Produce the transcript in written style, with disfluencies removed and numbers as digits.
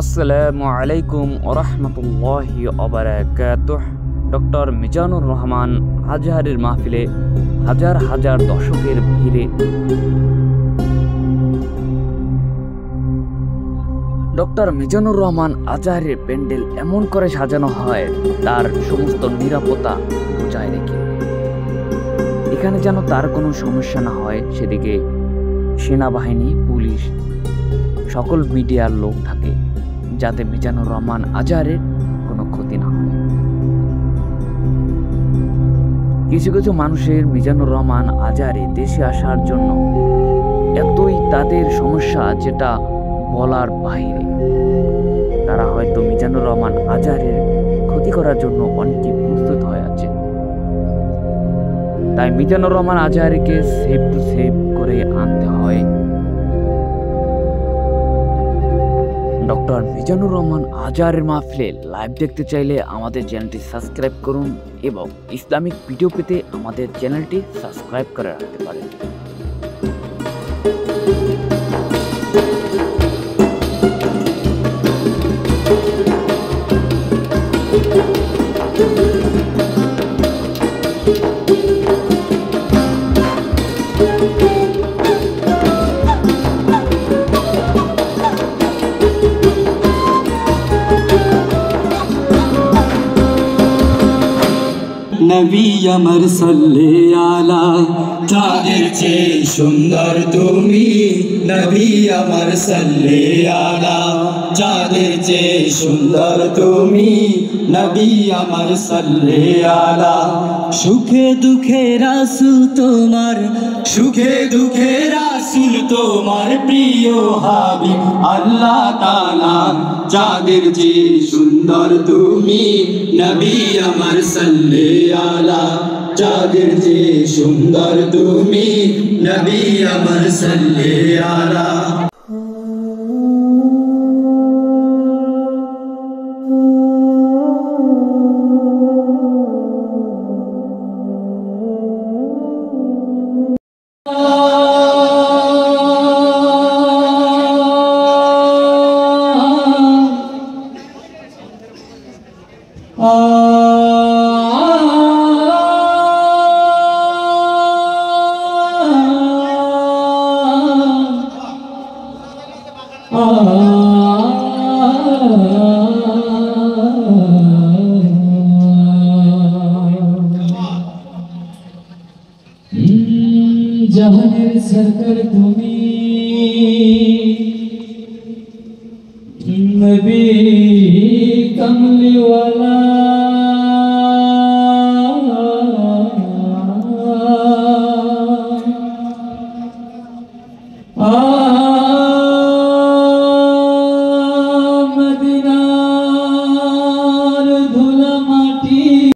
আসসালামু আলাইকুম ওরহমতুল্লাহি ওবারাকাতুহ। ডক্টর মিজানুর রহমান আজহারের মাহফিলে হাজার হাজার দর্শকের ভিড়ে ডক্টর মিজানুর রহমান আজহারের প্যান্ডেল এমন করে সাজানো হয় তার সমস্ত নিরাপত্তা বজায় রেখে। এখানে যেন তার কোনো সমস্যা না হয় সেদিকে সেনাবাহিনী, পুলিশ, সকল মিডিয়ার লোক থাকে যাতে মিজানুর রহমান আজহারের কোনো ক্ষতি না হয়। কিছু কিছু মানুষের মিজানুর রহমান আজহারে দেশে আসার জন্য এতই তাদের সমস্যা যেটা বলার বাইরে। তারা হয়তো মিজানুর রহমান আজহারের ক্ষতি করার জন্য অনেকে প্রস্তুত হয়ে আছে। তাই মিজানুর রহমান আজহারকে সেভ টু সেভ করে আনতে হয়। ডক্টর মিজানুর রহমান আজহারের মাহফিলে লাইভ দেখতে চাইলে আমাদের চ্যানেলটি সাবস্ক্রাইব করুন এবং ইসলামিক ভিডিও পেতে আমাদের চ্যানেলটি সাবস্ক্রাইব করে রাখতে পারেন। নবী আমার সাল্লে আলা, চাঁদের চেয়ে সুন্দর তুমি। নবী আমার সাল্লে আলা, চাঁদের চেয়ে সুন্দর তুমি। নবী আমার সাল্লে আলা, সুখে দুঃখে রাসূল তোমার, সুখে দুঃখে রাসূল তোমার প্রিয় হাবিব আল্লাহ তাআলা। চাঁদের চেয়ে সুন্দর তুমি। নবী আমার সাল্লে আলা, চাঁদের চেয়ে সুন্দর তুমি। নবী আমার সাল্লে আলা। জাহানের সরকার তুমি, নবী কমলিওয়ালা।